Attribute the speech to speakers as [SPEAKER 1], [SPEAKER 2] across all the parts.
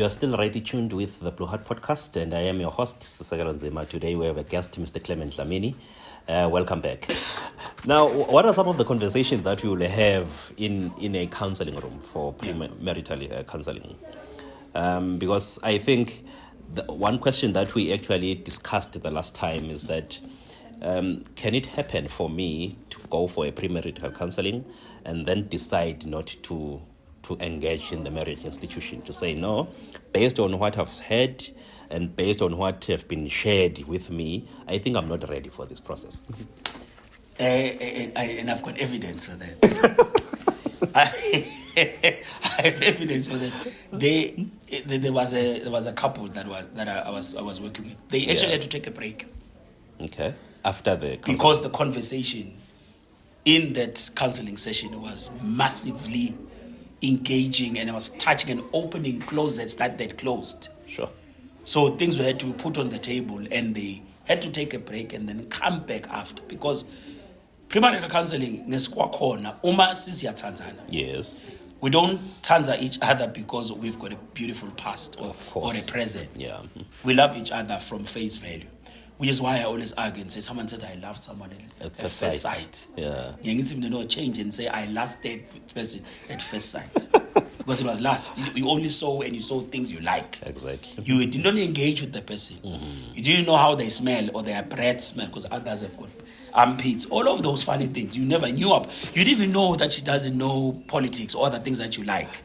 [SPEAKER 1] You are still rightly tuned with the Blue Heart Podcast, and I am your host, Sisakelo Nzima. Today we have a guest, Mr. Clement Dlamini. Welcome back. Now, what are some of the conversations that you will have in a counseling room for premarital counseling? Because I think the one question that we actually discussed the last time is that can it happen for me to go for a premarital counseling and then decide not to engage in the marriage institution, to say no, based on what I've heard and based on what have been shared with me, I think I'm not ready for this process.
[SPEAKER 2] And I've got evidence for that. I have evidence for that. There was a couple that I was working with. They actually had to take a break.
[SPEAKER 1] Okay. After the counseling.
[SPEAKER 2] Because the conversation in that counseling session was massively engaging, and I was touching and opening closets that they'd closed.
[SPEAKER 1] Sure.
[SPEAKER 2] So things had to be put on the table, and they had to take a break and then come back after, because premarital counseling ngesikwakhona uma sisiyathandzana.
[SPEAKER 1] Yes.
[SPEAKER 2] We don't tanza each other because we've got a beautiful past or a present.
[SPEAKER 1] Yeah.
[SPEAKER 2] We love each other from face value. Which is why I always argue and say, someone says I loved someone at first sight.
[SPEAKER 1] Yeah.
[SPEAKER 2] You need to change and say I last dated person at first sight. Because it was last. You only saw and you saw things you like.
[SPEAKER 1] Exactly.
[SPEAKER 2] You didn't engage with the person. Mm-hmm. You didn't know how they smell or their breath smell, because others have got armpits. All of those funny things. You never knew up. You didn't even know that she doesn't know politics or other things that you like.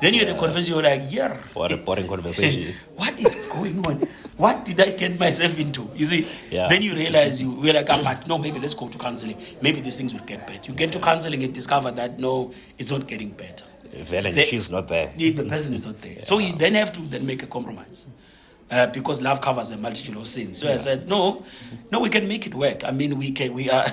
[SPEAKER 2] Then you had a conversation, you're like, yeah.
[SPEAKER 1] What a boring conversation.
[SPEAKER 2] What is going on? What did I get myself into? You see, Then you realize we're like, but no, maybe let's go to counseling. Maybe these things will get better. You get to counseling and discover that, no, it's not getting better.
[SPEAKER 1] She's not there.
[SPEAKER 2] The person is not there. So you then have to then make a compromise. Because love covers a multitude of sins. So I said, no, we can make it work. I mean, we are...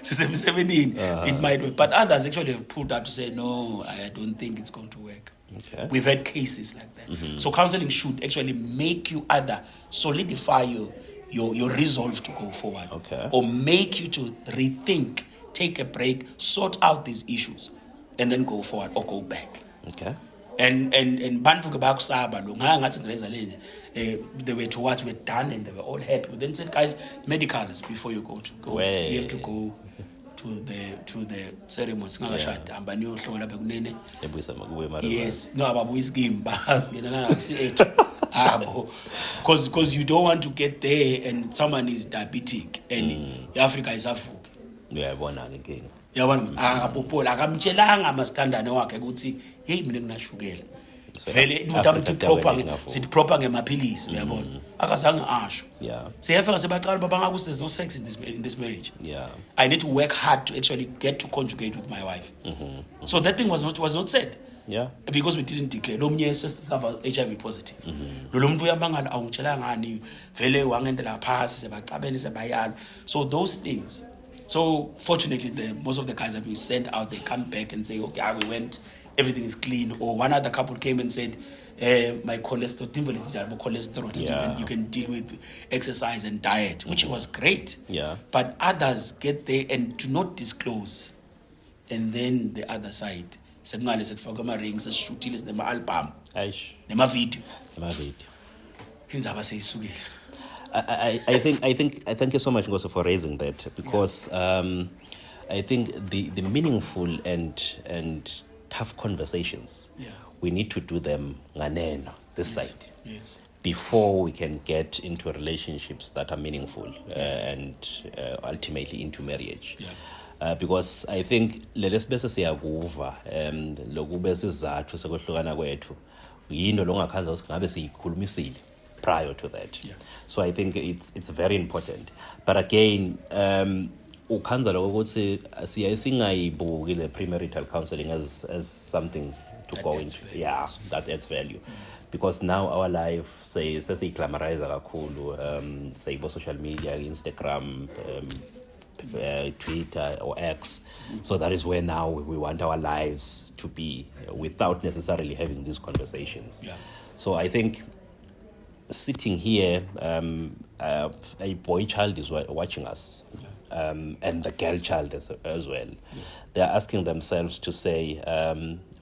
[SPEAKER 2] 17, it might work. But others actually have pulled out to say, no, I don't think it's going to work.
[SPEAKER 1] Okay.
[SPEAKER 2] We've had cases like that. Mm-hmm. So counseling should actually make you either solidify your resolve to go forward, or make you to rethink, take a break, sort out these issues, and then go forward or go back.
[SPEAKER 1] Okay.
[SPEAKER 2] And bantu ke bakusaba lo ngathi ngeleza lenje they were towards we're done and they were all happy. But then said, guys, medicals before you go, you have to go to the ceremony singakashada hamba niyohlola bekunene. Yes, no ababuyi scheme basingena akusiethu abo, because you don't want to get there and someone is diabetic and Africa is avuka.
[SPEAKER 1] Uyabona ke inkinga.
[SPEAKER 2] Yabona akapopola akamtshelanga amasithandane wakhe ukuthi hey mina nginashukela vele sithi proper ngemaphilisi uyabona akazange asho. Siyafika sebaqala babangakuthi there's no sex in this marriage. I need to work hard to actually get to conjugate with my wife. So that thing was not said. Because we didn't declare lo mnye sesisaba HIV positive. Lo muntu uyabangala awungitshela ngani vele wangendela phasi sebacabene sebayala. So those things. So fortunately, most of the guys that we sent out, they come back and say, okay, we went, everything is clean. Or one other couple came and said, my cholesterol, you can deal with exercise and diet, which was great. But others get there and do not disclose. And then the other side, sekungale rings, seshutile nema-album, nema-video.
[SPEAKER 1] I thank you so much also for raising that, because I think the meaningful and tough conversations, we need to do them nganeno, this side, before we can get into relationships that are meaningful and ultimately into marriage. Because I think lelesibese siyakuva lokube sizathu sekwehlukana kwethu yinto longakhanza usingabe siyikhulumisile prior to that. So I think it's very important. But again, ukhanza lokho ukuthi singayibuki le premarital counseling as something to go into. That adds value. Because now our life sesiyiglamorize kakhulu, say social media, Instagram, Twitter or X. So that is where now we want our lives to be, without necessarily having these conversations. So I think sitting here, a boy child is watching us, and the girl child as well. They're asking themselves to say,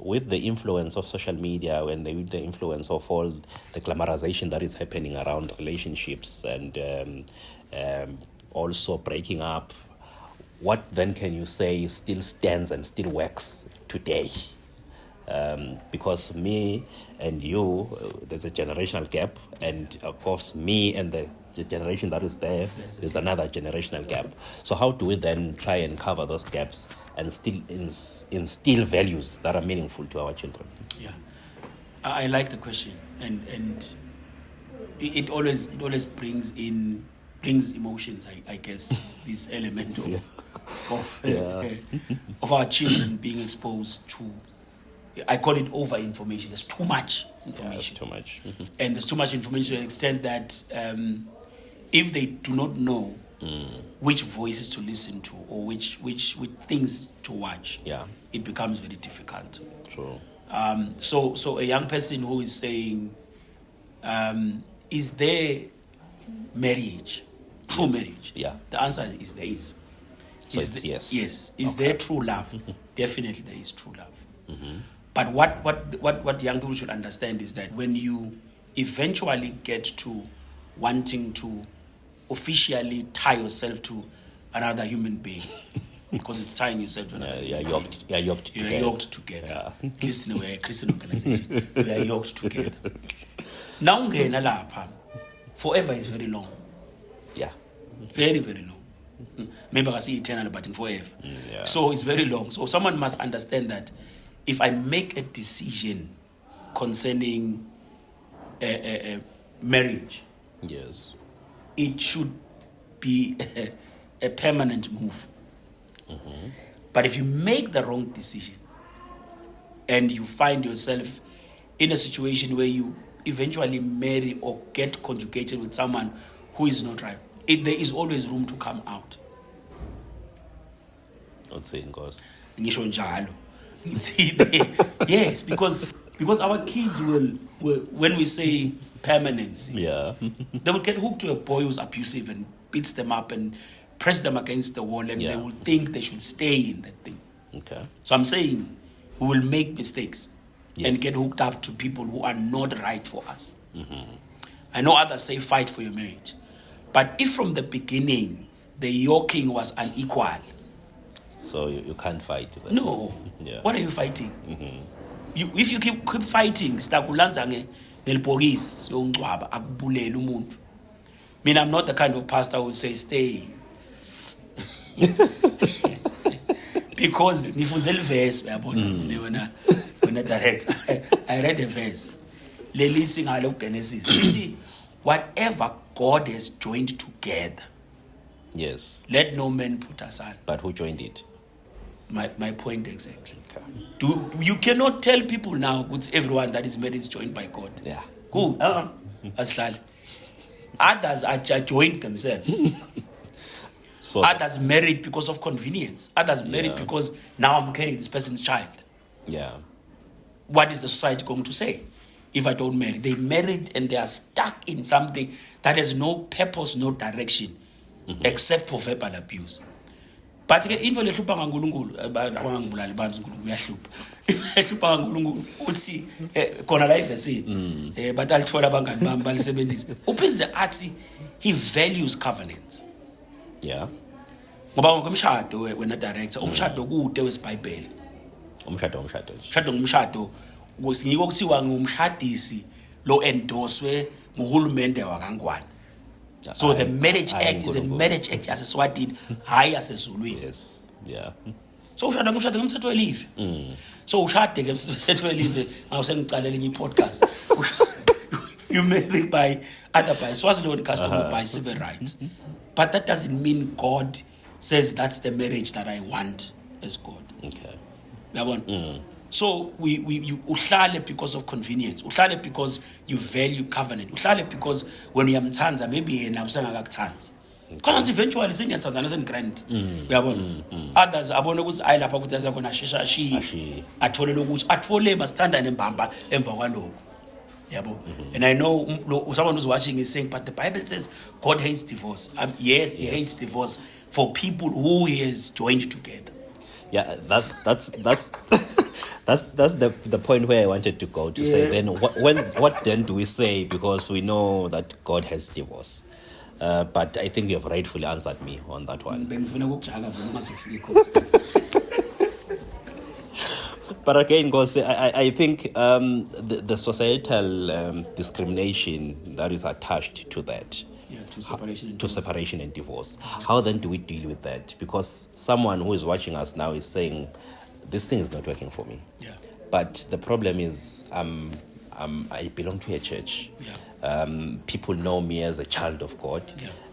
[SPEAKER 1] with the influence of social media and with the influence of all the glamorization that is happening around relationships and also breaking up, what then can you say still stands and still works today? Because me and you, there's a generational gap, and of course me and the generation that is there's another generational gap. So how do we then try and cover those gaps and still instill values that are meaningful to our children?
[SPEAKER 2] Yeah, I like the question, and it always brings emotions, I guess, this element of our children being exposed to, I call it over information. There's too much information.
[SPEAKER 1] Too much.
[SPEAKER 2] And there's too much information to an extent that if they do not know which voices to listen to or which things to watch, it becomes very difficult.
[SPEAKER 1] True.
[SPEAKER 2] So a young person who is saying, is there marriage, true marriage?
[SPEAKER 1] Yeah.
[SPEAKER 2] The answer is there is.
[SPEAKER 1] So it's yes.
[SPEAKER 2] Yes. Is there true love? Definitely there is true love. Mm-hmm. But what young people should understand is that when you eventually get to wanting to officially tie yourself to another human being, because it's tying yourself to another human being.
[SPEAKER 1] You're yoked together.
[SPEAKER 2] You're yoked together. At least in a Christian organization, we are yoked together. Now, forever is very long.
[SPEAKER 1] Yeah.
[SPEAKER 2] Very, very long. Maybe I can see eternal, but in forever.
[SPEAKER 1] Yeah.
[SPEAKER 2] So it's very long. So someone must understand that if I make a decision concerning marriage,
[SPEAKER 1] yes,
[SPEAKER 2] it should be a permanent move. Mm-hmm. But if you make the wrong decision and you find yourself in a situation where you eventually marry or get conjugated with someone who is not right, there is always room to come out.
[SPEAKER 1] Not saying goes.
[SPEAKER 2] Yes, because our kids will when we say permanency, they will get hooked to a boy who's abusive and beats them up and press them against the wall, and they will think they should stay in that thing.
[SPEAKER 1] Okay.
[SPEAKER 2] So I'm saying we will make mistakes and get hooked up to people who are not right for us. Mm-hmm. I know others say fight for your marriage, but if from the beginning the yoking was unequal,
[SPEAKER 1] so you can't fight.
[SPEAKER 2] No. Yeah. What are you fighting? Mm-hmm. If you keep fighting, I'm not the kind of pastor who would say stay. Because when I direct, I read the verse. You see, whatever God has joined together,
[SPEAKER 1] yes,
[SPEAKER 2] let no man put aside.
[SPEAKER 1] But who joined it?
[SPEAKER 2] My point exactly. Okay. You cannot tell people now with everyone that is married is joined by God.
[SPEAKER 1] Yeah.
[SPEAKER 2] Cool. Others are joined themselves. So others married because of convenience. Others married because now I'm carrying this person's child. Yeah. What is the society going to say if I don't marry? They married and they are stuck in something that has no purpose, no direction, except for verbal abuse. But into le hlupa ngaNkulunkulu abangibulali bantu uNkulunkulu uyahlupha. Ehlupa ngaNkulunkulu uthi khona la ivesini but alithola abangani bami balisebenzisa. Upenze athi he values covenants. Yeah. Ngoba ngomshado wena director umshado kude wesiBhayibheli. Umshado ngiyiko kuthiwa ngumshadisi lo endorswe nguhulumende wakangwane. So the Marriage Act is a Marriage Act yaseswatini hayi yasezulwini. Yes. Yeah. So ushada ngomthetho welive. So ushade ngemthetho welive awusengicalela inye podcast. You married by other by Swaziland custom by civil rights. But that doesn't mean God says that's the marriage that I want as God. Okay. So you uhlale because of convenience. Uhlale because you value covenant. Uhlale because when you amthanza maybe yena usengakakuthanzi. Because eventually seniyathanzana sengrand. Uyabona? Others abona ukuthi ayi lapha ukuthi azakona shisha shi. Athole lokuthi atfole masithandane embamba emva kwaloko. Yabo. And I know someone who's watching is saying, but the Bible says God hates divorce. Yes, He hates divorce for people who He has joined together.
[SPEAKER 1] Yeah, that's That's the point where I wanted to go to say then what then do we say, because we know that God has divorce. But I think you have rightfully answered me on that one. But again, because I think the societal discrimination that is attached to that,
[SPEAKER 2] to
[SPEAKER 1] separation and divorce. How then do we deal with that? Because someone who is watching us now is saying, this thing is not working for me.
[SPEAKER 2] Yeah.
[SPEAKER 1] But the problem is, I belong to a church.
[SPEAKER 2] Yeah.
[SPEAKER 1] People know me as a child of God.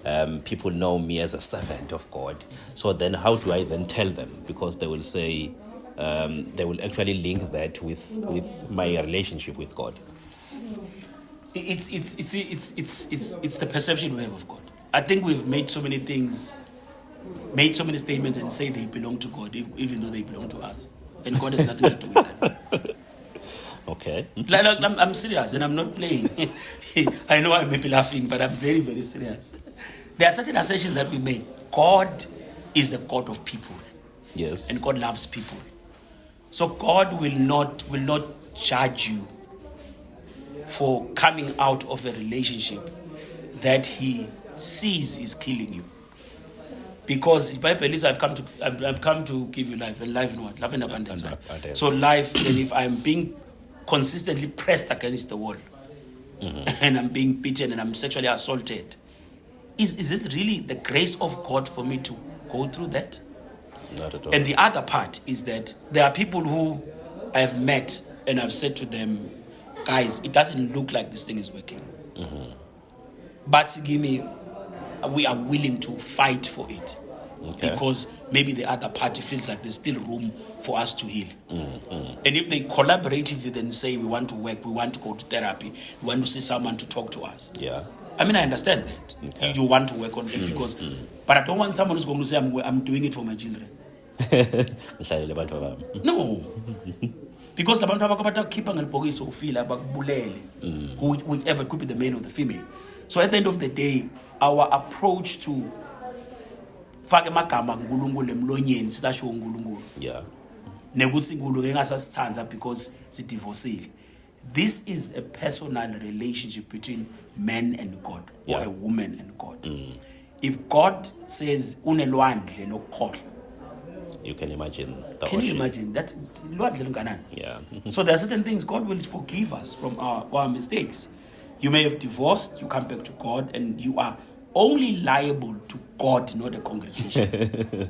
[SPEAKER 2] Yeah.
[SPEAKER 1] People know me as a servant of God. So then how do I then tell them? Because they will say, they will actually link that with my relationship with God.
[SPEAKER 2] It's the perception we have of God. I think we've made so many statements and say they belong to God, even though they belong to us, and God has nothing to do with that.
[SPEAKER 1] Okay.
[SPEAKER 2] I'm serious, and I'm not playing. I know I may be laughing, but I'm very, very serious. There are certain assertions that we make. God is the God of people.
[SPEAKER 1] Yes.
[SPEAKER 2] And God loves people. So God will not judge you for coming out of a relationship that He sees is killing you. Because the Bible is, I've come to give you life, and life in what? Life in abundance. Right? So life, and if I'm being consistently pressed against the wall, and I'm being beaten and I'm sexually assaulted, is this really the grace of God for me to go through that?
[SPEAKER 1] Not at all.
[SPEAKER 2] And the other part is that there are people who I've met and I've said to them, guys, it doesn't look like this thing is working. But we are willing to fight for it. Okay. Because maybe the other party feels like there's still room for us to heal. And if they collaboratively then say, we want to work, we want to go to therapy, we want to see someone to talk to us.
[SPEAKER 1] Yeah.
[SPEAKER 2] I mean, I understand that. Okay. You want to work on it because, but I don't want someone who's going to say, I'm doing it for my children. No. Because the bantu abakhipha ngelibhokisi ufila bakubulele, whichever could be the male or the female. So at the end of the day, our approach to fake magama nguNkulunkulu emlonyeni sisasho uNkulunkulu.
[SPEAKER 1] Yeah.
[SPEAKER 2] Nekuthi uNkulunkulu engasasithandza because sidivorcile. This is a personal relationship between man and God, or a woman and God. If God says unelwandle lokukhohlwa,
[SPEAKER 1] you can imagine the
[SPEAKER 2] Can
[SPEAKER 1] ocean.
[SPEAKER 2] you imagine? That's
[SPEAKER 1] Yeah.
[SPEAKER 2] So there are certain things God will forgive us from our mistakes. You may have divorced, you come back to God, and you are only liable to God, not the congregation.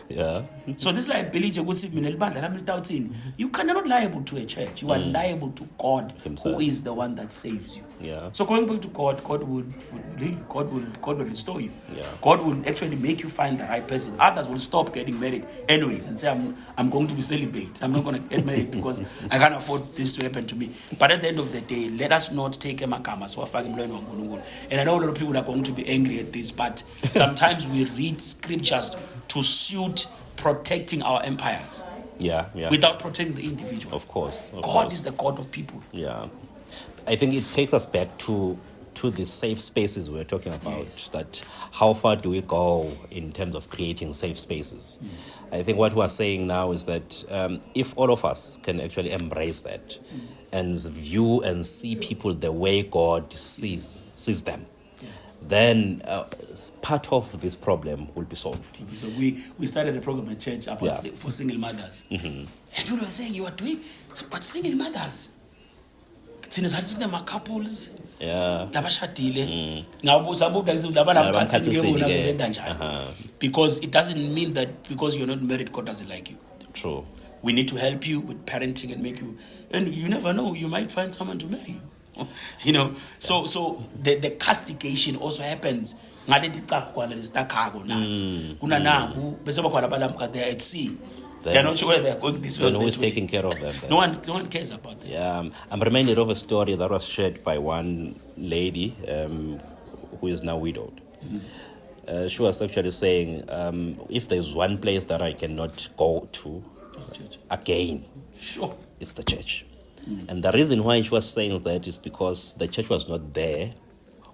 [SPEAKER 1] Yeah.
[SPEAKER 2] So this liability, you cannot liable to a church. You are liable to God,
[SPEAKER 1] Himself,
[SPEAKER 2] who is the one that saves you.
[SPEAKER 1] Yeah.
[SPEAKER 2] So going back to God, God will restore you.
[SPEAKER 1] Yeah.
[SPEAKER 2] God will actually make you find the right person. Others will stop getting married anyways and say, I'm going to be celibate. I'm not going to get married because I can't afford this to happen to me. But at the end of the day, let us not take a makama. And I know a lot of people are going to be angry at this, but sometimes we read scriptures to suit protecting our empires.
[SPEAKER 1] Yeah.
[SPEAKER 2] Without protecting the individual.
[SPEAKER 1] Of course.
[SPEAKER 2] God is the God of people.
[SPEAKER 1] Yeah. I think it takes us back to the safe spaces we're talking about.
[SPEAKER 2] Yes.
[SPEAKER 1] That how far do we go in terms of creating safe spaces? I think what we're saying now is that if all of us can actually embrace that and view and see people the way God sees them, then part of this problem will be solved.
[SPEAKER 2] So we started a program at church about for single mothers. And people were saying, you are doing, but single mothers. My couples.
[SPEAKER 1] Yeah.
[SPEAKER 2] Because it doesn't mean that because you're not married, God doesn't like you.
[SPEAKER 1] True.
[SPEAKER 2] We need to help you with parenting and make you, and you never know, you might find someone to marry you. You know, so the castigation also happens. They're at sea. They're not sure where they're going this way.
[SPEAKER 1] No one's taking care of them.
[SPEAKER 2] No one cares about them.
[SPEAKER 1] Yeah, I'm reminded of a story that was shared by one lady who is now widowed. She was actually saying, if there's one place that I cannot go to again,
[SPEAKER 2] sure,
[SPEAKER 1] it's the church. And the reason why she was saying that is because the church was not there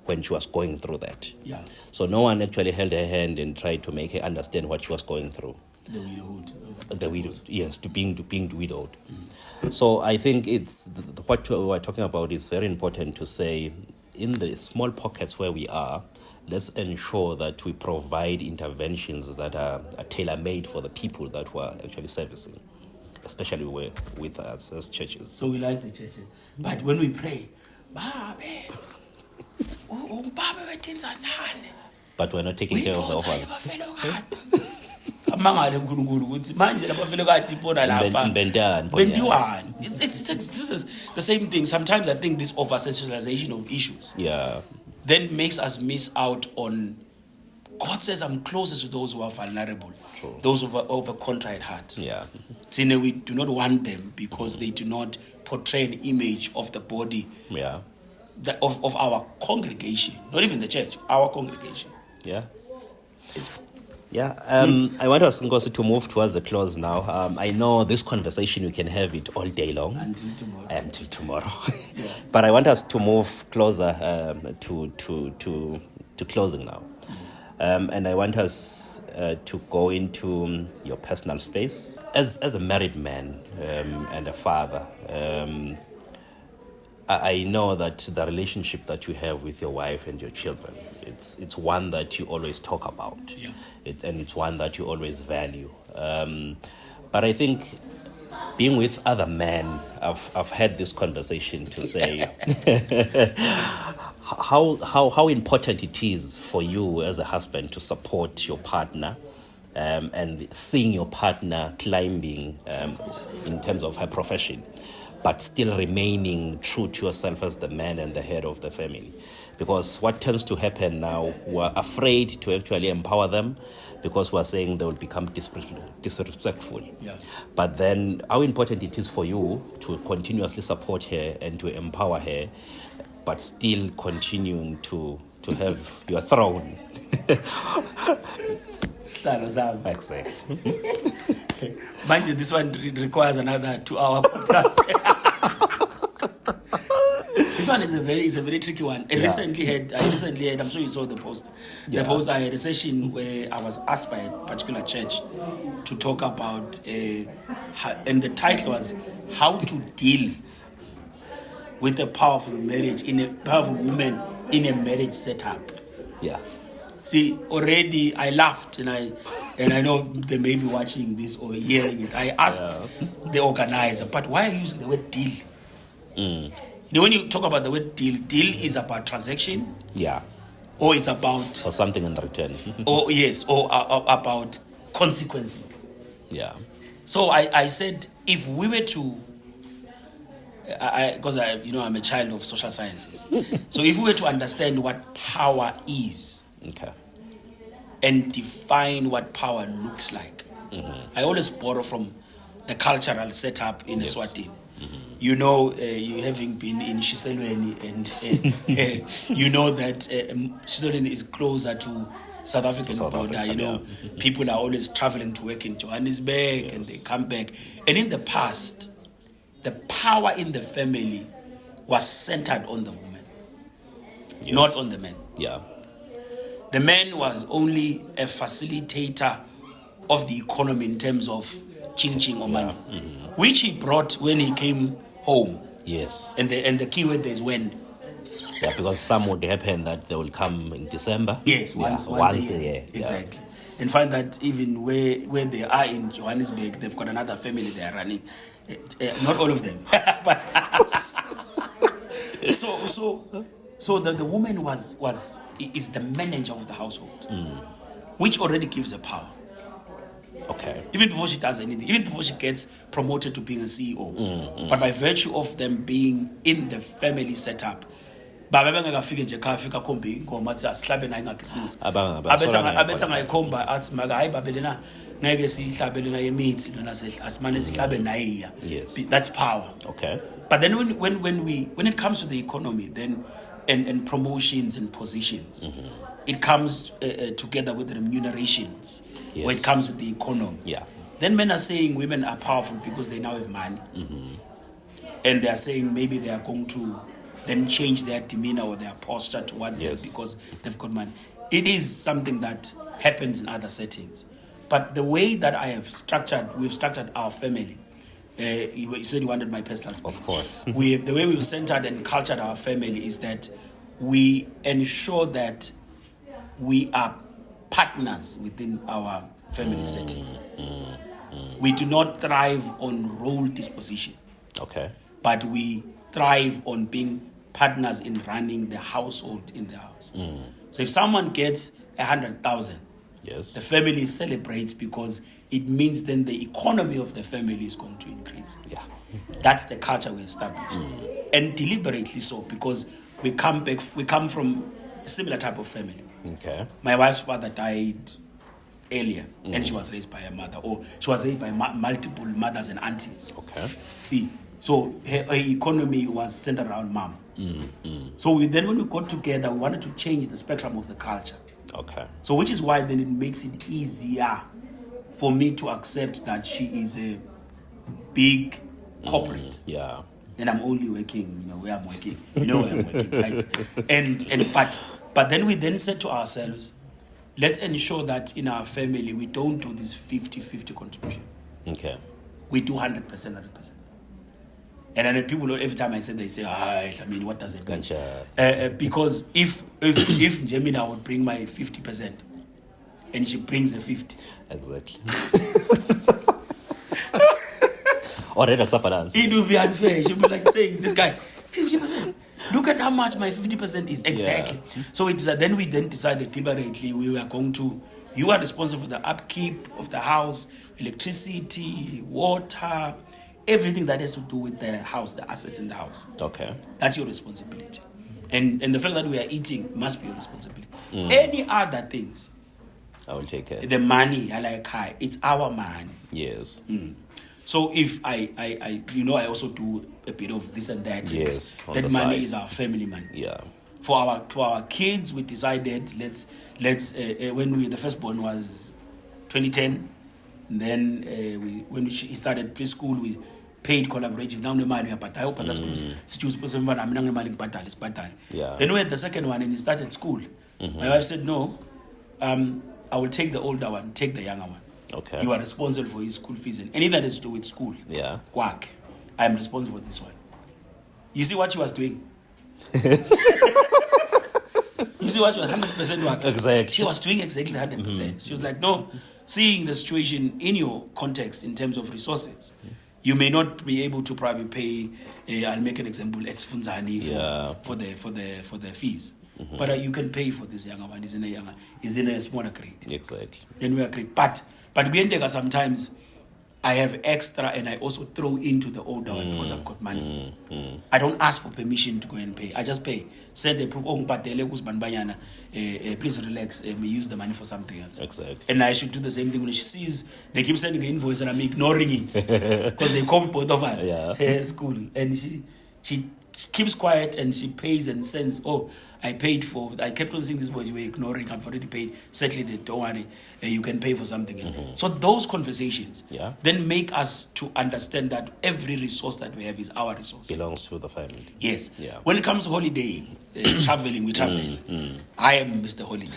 [SPEAKER 1] when she was going through that.
[SPEAKER 2] Yeah.
[SPEAKER 1] So no one actually held her hand and tried to make her understand what she was going through.
[SPEAKER 2] the widowhood.
[SPEAKER 1] The widow, yes, to being widowed. So I think it's what we're talking about is very important to say. In the small pockets where we are, let's ensure that we provide interventions that are tailor-made for the people that we're actually servicing, especially with us as churches.
[SPEAKER 2] So we like the churches, but when we pray,
[SPEAKER 1] but we're not taking care of the orphans.
[SPEAKER 2] This is the same thing. Sometimes I think this over-sexualization of issues then makes us miss out on. God says, I'm closest to those who are vulnerable, those who are of a contrite heart. We do not want them because they do not portray an image of the body of our congregation, not even the church, our congregation.
[SPEAKER 1] I want us to move towards the close now. I know this conversation we can have it all day long until tomorrow. But I want us to move closer to closing now. And I want us to go into your personal space as a married man and a father. I know that the relationship that you have with your wife and your children, it's one that you always talk about, and it's one that you always value. But I think being with other men, I've had this conversation to say how important it is for you as a husband to support your partner. And seeing your partner climbing in terms of her profession, but still remaining true to yourself as the man and the head of the family. Because what tends to happen now, we're afraid to actually empower them because we're saying they will become disrespectful. But then how important it is for you to continuously support her and to empower her, but still continuing to have your throne. Exactly.
[SPEAKER 2] Mind you, this one requires another 2-hour podcast. This one is a very tricky one. I recently had, I'm sure you saw the post. The post, I had a session where I was asked by a particular church to talk about, and the title was "How to Deal with a Powerful Marriage Powerful Woman in a Marriage Setup." See, already I laughed, and I know they may be watching this or hearing it. I asked the organizer, but why are you using the word deal? You know, when you talk about the word deal is about transaction. Or it's about...
[SPEAKER 1] Or something in return.
[SPEAKER 2] or about consequences. So I said, if we were to... Because I'm a child of social sciences. So if we were to understand what power is... and define what power looks like. I always borrow from the cultural setup in Eswatini. You know, you having been in Shiselweni, and you know that Shiselweni is closer to South African border. People are always traveling to work in Johannesburg, and they come back. And in the past, the power in the family was centered on the woman, not on the man. The man was only a facilitator of the economy in terms of ching or money, which he brought when he came home. And the key word is when.
[SPEAKER 1] Because some would happen that they will come in December.
[SPEAKER 2] Once a year. Exactly. And find that even where they are in Johannesburg, they've got another family they are running. Not all of them. So the woman is the manager of the household, which already gives her power. Even before she does anything, even before she gets promoted to being a CEO. But by virtue of them being in the family setup, babengakafika nje khaya fika khombe ingoma athi asihlabe nayo ngakhisimusi abese ngayikhomba athi maka hayi babelena ngeke sihlabelena yemithi lona asimane sihlabe nayiya. That's power. But then when it comes to the economy, then and promotions and positions, it comes together with remunerations. Where it comes with the economy. Then men are saying women are powerful because they now have money, and they are saying maybe they are going to then change their demeanor or their posture towards them because they've got money. It is something that happens in other settings, But the way that we've structured our family. You said you wanted my personal space.
[SPEAKER 1] Of course.
[SPEAKER 2] The way we've centered and cultured our family is that we ensure that we are partners within our family setting. We do not thrive on role disposition.
[SPEAKER 1] Okay.
[SPEAKER 2] But we thrive on being partners in running the household in the house. So if someone gets 100,000,
[SPEAKER 1] yes,
[SPEAKER 2] the family celebrates because it means then the economy of the family is going to increase.
[SPEAKER 1] Yeah.
[SPEAKER 2] That's the culture we established. And deliberately so, because we come from a similar type of family.
[SPEAKER 1] Okay.
[SPEAKER 2] My wife's father died earlier, and she was raised by her mother, or she was raised by multiple mothers and aunties.
[SPEAKER 1] Okay.
[SPEAKER 2] See, so her economy was centered around mom. So when we got together, we wanted to change the spectrum of the culture.
[SPEAKER 1] Okay.
[SPEAKER 2] So which is why then it makes it easier for me to accept that she is a big corporate.
[SPEAKER 1] Yeah.
[SPEAKER 2] And I'm only working, where I'm working. Where I'm working, right? But then we then said to ourselves, let's ensure that in our family we don't do this 50-50 contribution.
[SPEAKER 1] Okay.
[SPEAKER 2] We do 100%. And then people, every time I say, they say, what does it mean?
[SPEAKER 1] Gotcha.
[SPEAKER 2] Because if Jemina would bring my 50% and she brings a 50.
[SPEAKER 1] Exactly.
[SPEAKER 2] It would be unfair. She would be like saying, this guy, 50%. Look at how much my 50% is. Exactly. Yeah. So then we decided deliberately you are responsible for the upkeep of the house, electricity, water, everything that has to do with the house, the assets in the house.
[SPEAKER 1] Okay.
[SPEAKER 2] That's your responsibility. And the fact that we are eating must be your responsibility. Any other things,
[SPEAKER 1] I will take care.
[SPEAKER 2] The money, it's our money.
[SPEAKER 1] Yes.
[SPEAKER 2] So if I also do a bit of this and that.
[SPEAKER 1] Yes.
[SPEAKER 2] That money is our family money.
[SPEAKER 1] Yeah.
[SPEAKER 2] For our kids, we decided let's when the firstborn was 2010, and then when she started preschool, we paid collaborative. Now the money
[SPEAKER 1] yeah.
[SPEAKER 2] Then we had the second one, and he started school. My wife said no. I will take the older one, take the younger one.
[SPEAKER 1] Okay.
[SPEAKER 2] You are responsible for his school fees and anything that has to do with school.
[SPEAKER 1] Yeah.
[SPEAKER 2] Quack. I am responsible for this one. You see what she was doing? You see what she was 100% work.
[SPEAKER 1] Exactly.
[SPEAKER 2] She was doing exactly 100%. She was like, no, seeing the situation in your context in terms of resources, you may not be able to probably pay. I'll make an example. It's Funzani for the fees. But you can pay for this younger one. He's in a smaller grade.
[SPEAKER 1] Exactly.
[SPEAKER 2] Then we agree. But sometimes I have extra and I also throw into the older one because I've got money. I don't ask for permission to go and pay. I just pay. Send the proof. Please relax. We use the money for something else.
[SPEAKER 1] Exactly.
[SPEAKER 2] And I should do the same thing when she sees they keep sending the invoice and I'm ignoring it because they call both of us.
[SPEAKER 1] Yeah.
[SPEAKER 2] School. And she keeps quiet and she pays and sends. I kept on seeing this voice, you were ignoring, I've already paid, settled it, don't worry, you can pay for something else. So those conversations then make us to understand that every resource that we have is our resource.
[SPEAKER 1] Belongs to the family.
[SPEAKER 2] Yes.
[SPEAKER 1] Yeah.
[SPEAKER 2] When it comes to holiday, traveling, we travel. I am Mr. Holiday.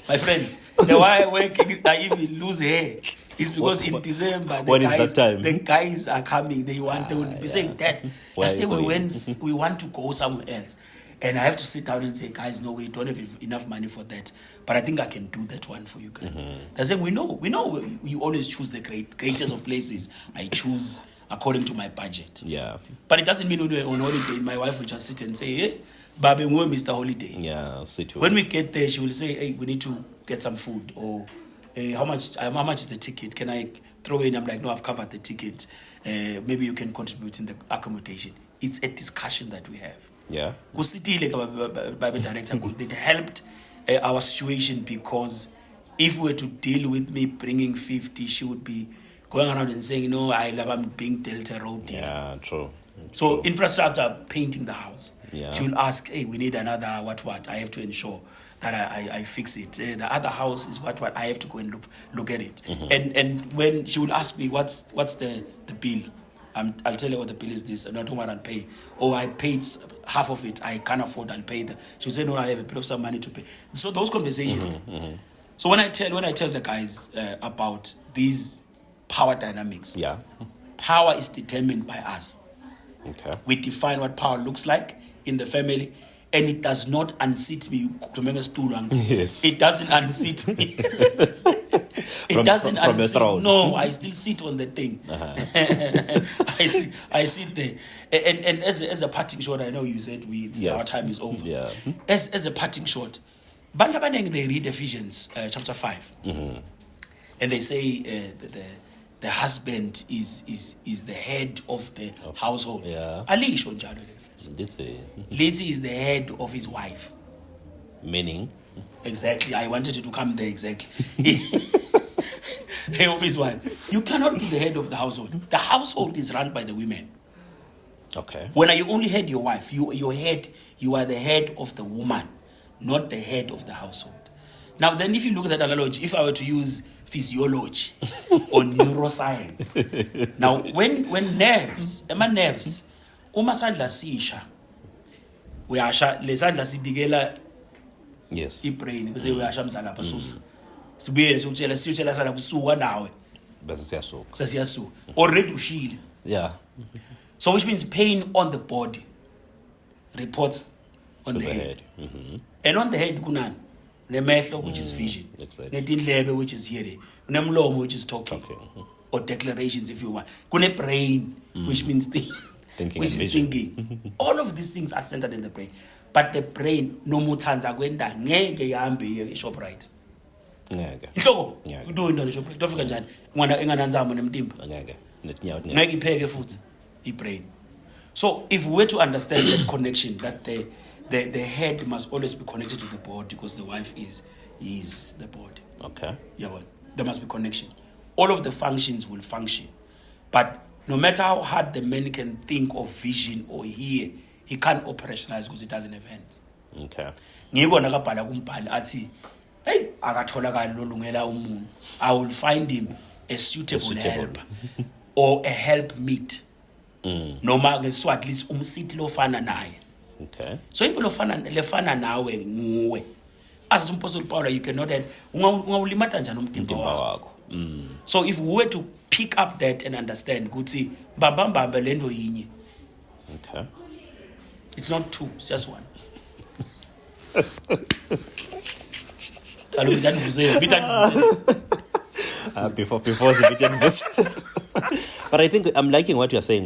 [SPEAKER 2] My friend, the why I work, I even lose hair. It's because in December, the guys are coming. They will be saying that. We want to go somewhere else. And I have to sit down and say, guys, no, we don't have enough money for that. But I think I can do that one for you guys. They're saying, we know you always choose the greatest of places. I choose according to my budget.
[SPEAKER 1] Yeah.
[SPEAKER 2] But it doesn't mean when we're on holiday, my wife will just sit and say, hey, Babe, we're Mr. Holiday.
[SPEAKER 1] Yeah,
[SPEAKER 2] when we get there, she will say, hey, we need to get some food. Or how much is the ticket? Can I throw in? I'm like, no, I've covered the ticket. Maybe you can contribute in the accommodation. It's a discussion that we have.
[SPEAKER 1] Yeah.
[SPEAKER 2] It helped our situation because if we were to deal with me bringing 50, she would be going around and saying, I'm being dealt a road deal.
[SPEAKER 1] Yeah, true.
[SPEAKER 2] So infrastructure, painting the house.
[SPEAKER 1] Yeah.
[SPEAKER 2] She will ask, hey, we need another what. I have to ensure that I fix it. The other house is what. I have to go and look at it. And when she will ask me, what's the bill? I'll tell her what the bill is this, and I don't want to pay. I paid half of it. I can't afford. I'll pay. She'll say, no, I have a bit of some money to pay. So those conversations. So when I tell the guys about these power dynamics, power is determined by us.
[SPEAKER 1] Okay.
[SPEAKER 2] We define what power looks like in the family, and it does not unseat me.
[SPEAKER 1] Yes.
[SPEAKER 2] It doesn't unseat me. It doesn't
[SPEAKER 1] from the
[SPEAKER 2] unseat.
[SPEAKER 1] throne.
[SPEAKER 2] No, I still sit on the thing. I sit there. And as a parting shot, I know you said our time is over.
[SPEAKER 1] Yeah.
[SPEAKER 2] As a parting shot, Bantu abaningi, they read Ephesians chapter 5, and they say the husband is the head of the household.
[SPEAKER 1] Yeah.
[SPEAKER 2] Alisho njalo le verse. Lithi is the head of his wife.
[SPEAKER 1] Meaning?
[SPEAKER 2] Exactly. I wanted you to come there exactly. Head of his wife. You cannot be the head of the household. The household is run by the women.
[SPEAKER 1] Okay.
[SPEAKER 2] When you only head your wife, you are the head of the woman, not the head of the household. Now then, if you look at that analogy, if I were to use physiology or neuroscience, now when nerves, uma sandla sisha, uyasha lesandla sibikela brain because uyasha mzala lapha susa. Sibuye siyotshela sala kusuka nawe.
[SPEAKER 1] Bese siyasuka.
[SPEAKER 2] Siyasuka. Already ushile.
[SPEAKER 1] Yeah.
[SPEAKER 2] So which means pain on the body reports on the head. And on the head kunani? Nemehlo, which is vision.
[SPEAKER 1] Exactly.
[SPEAKER 2] Netindlebe, which is hearing. Kunemlomo, which is talking. Or declarations, if you want. Kune brain, which means
[SPEAKER 1] thinking,
[SPEAKER 2] which is thinking. All of these things are centered in the brain. But the brain, no mutanza kwenda ngeke ihambe iShoprite.
[SPEAKER 1] Ngeke.
[SPEAKER 2] Ihloko. Kudo into iShoprite. Dofika njani? Ngwana engananzamo nemtimba.
[SPEAKER 1] Ngeke.
[SPEAKER 2] Ngeke ipheke futhi ibrain. So if we were to understand that connection, that the head must always be connected to the body because the wife is the body.
[SPEAKER 1] Okay.
[SPEAKER 2] Yeah, well, there must be connection. All of the functions will function. But no matter how hard the man can think of vision or hear, he can't operationalize because he doesn't have hands.
[SPEAKER 1] Okay.
[SPEAKER 2] Ngiko nakabhala kumbhali athi, hey, akatholakala lolungela umuntu. I will find him a suitable helper or a helpmeet. Noma ngesiswati lisi umsithi lofana naye.
[SPEAKER 1] Okay.
[SPEAKER 2] So impilo lefana nawe nguwe. As umpostoli Paul, you cannot add ungawulimata njani umtimba wakho. So if we were to pick up that and understand ukuthi mbambambambe lento yinye.
[SPEAKER 1] Okay.
[SPEAKER 2] It's not two, it's just one.
[SPEAKER 1] Before but I think I'm liking what you're saying,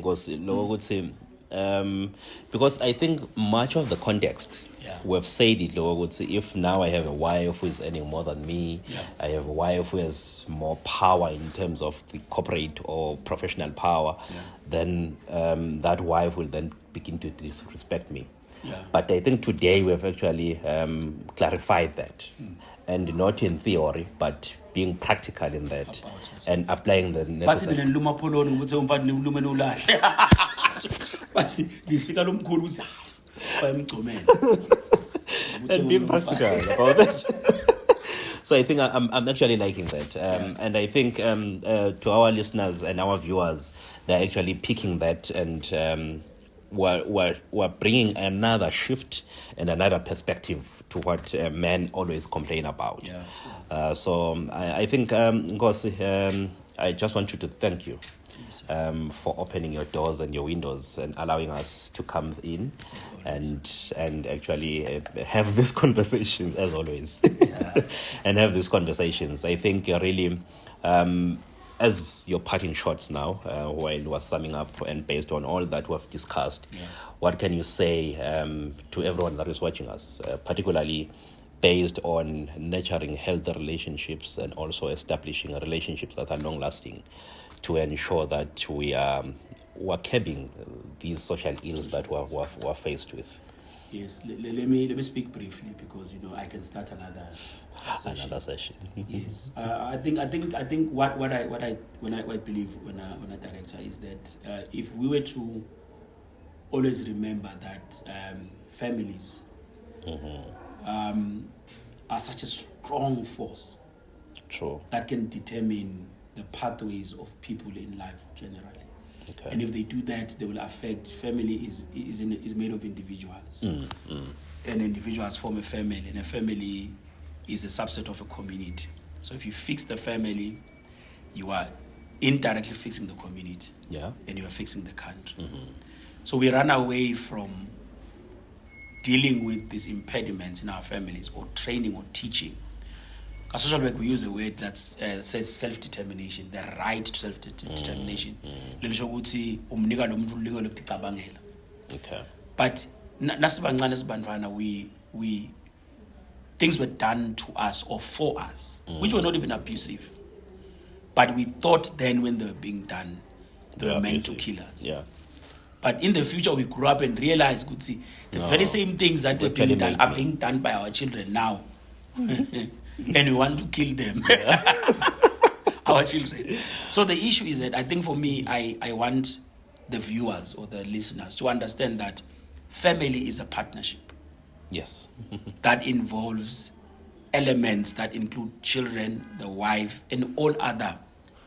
[SPEAKER 1] because I think much of the context, we've said it, if now I have a wife who is earning more than me, I have a wife who has more power in terms of the corporate or professional power, then that wife will then begin to disrespect me. But I think today we have actually clarified that, and not in theory, but being practical in that and applying the necessary. And being practical about that. So I think I'm actually liking that, and I think to our listeners and our viewers, they're actually picking that, and we're bringing another shift and another perspective to what men always complain about. So I think, Ngosi, I just want you to thank you for opening your doors and your windows and allowing us to come in and actually have these conversations, as always, and have these conversations. I think you're really, as your parting shots now, while we're summing up and based on all that we've discussed, what can you say to everyone that is watching us, particularly based on nurturing healthy relationships and also establishing relationships that are long-lasting, to ensure that we're curbing these social ills that we're faced with?
[SPEAKER 2] Yes, let me speak briefly, because I can start another session. Yes, I think what I believe when a director is that if we were to always remember that families are such a strong force,
[SPEAKER 1] true,
[SPEAKER 2] that can determine the pathways of people in life generally.
[SPEAKER 1] Okay.
[SPEAKER 2] And if they do that, they will affect. Family is made of individuals, and individuals form a family, and a family is a subset of a community. So if you fix the family, you are indirectly fixing the community.
[SPEAKER 1] Yeah.
[SPEAKER 2] And you are fixing the country. So we run away from dealing with these impediments in our families, or training or teaching. As social work, we use a word that says self-determination, the right to self-determination.
[SPEAKER 1] Okay.
[SPEAKER 2] But we things were done to us or for us, which were not even abusive. But we thought then when they were being done, they were meant to kill us.
[SPEAKER 1] Yeah.
[SPEAKER 2] But in the future, we grew up and realized, the very same things that were being done are being done by our children now. And we want to kill them. Our children. So the issue is that I think for me, I want the viewers or the listeners to understand that family is a partnership.
[SPEAKER 1] Yes.
[SPEAKER 2] That involves elements that include children, the wife, and all other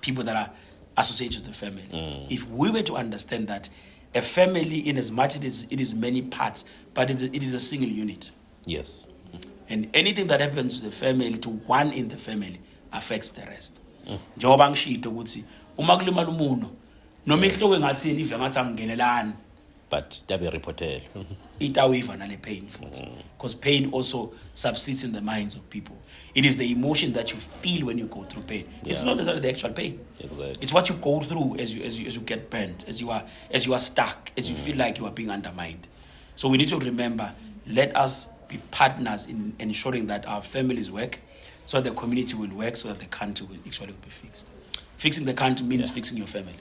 [SPEAKER 2] people that are associated with the family. If we were to understand that a family, in as much as it is many parts, but it is a single unit.
[SPEAKER 1] Yes.
[SPEAKER 2] And anything that happens to the family, to one in the family, affects the rest. Njengoba ngishito ukuthi uma kulimala umuntu noma ihlobo engathini ive ngathi angingenelani,
[SPEAKER 1] but tabe reported.
[SPEAKER 2] Itawiva nale pain futhi. Because pain also subsists in the minds of people. It is the emotion that you feel when you go through pain. It's not necessarily the actual pain.
[SPEAKER 1] Exactly.
[SPEAKER 2] It's what you go through as you get burnt, as you are stuck, as you feel like you are being undermined. So we need to remember, let us be partners in ensuring that our families work, so that the community will work, so that the country will actually be fixed. Fixing the country means fixing your family.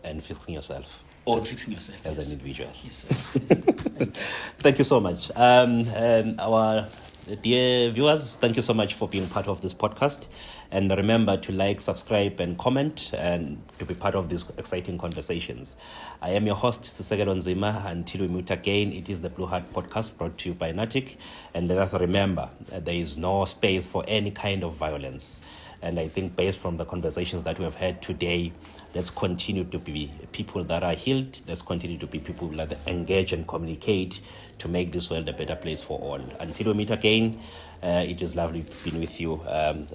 [SPEAKER 1] And fixing yourself.
[SPEAKER 2] Or fixing yourself.
[SPEAKER 1] As an individual.
[SPEAKER 2] Yes.
[SPEAKER 1] Thank you so much. Our dear viewers, thank you so much for being part of this podcast. And remember to like, subscribe, and comment, and to be part of these exciting conversations. I am your host, Sisekelo Nzima. Until we meet again, it is the Blue Heart Podcast brought to you by Natic. And let us remember that there is no space for any kind of violence. And I think based from the conversations that we have had today, let's continue to be people that are healed. Let's continue to be people that engage and communicate to make this world a better place for all. Until we meet again, it is lovely being with you.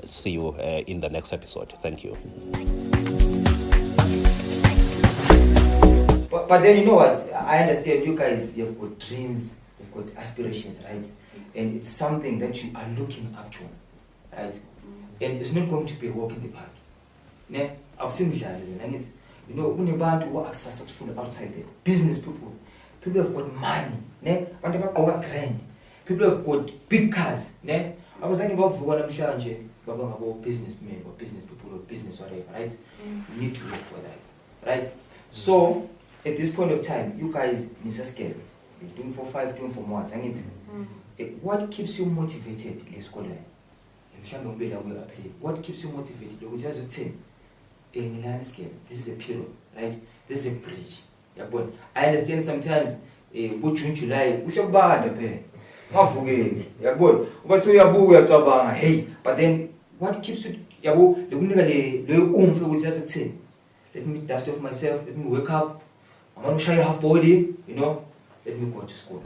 [SPEAKER 1] See you in the next episode. Thank you.
[SPEAKER 3] But then you know what? I understand you guys, you've got dreams, you've got aspirations, right? And it's something that you are looking up to, right? And it's not going to be a walk in the park. I've seen the and you know, when you want to work successful outside there, business people have got money, grand. People have got big cars. I was talking about businessmen or business people or business whatever, right? You need to look for that, right? So at this point of time, you guys need to scale. You're doing for 5, doing for months. What keeps you motivated? What keeps you motivated? This is a period, right? This is a bridge. I understand sometimes July, but then what keeps you? Let me dust off myself, let me wake up. I'm gonna try half body, let me go to school.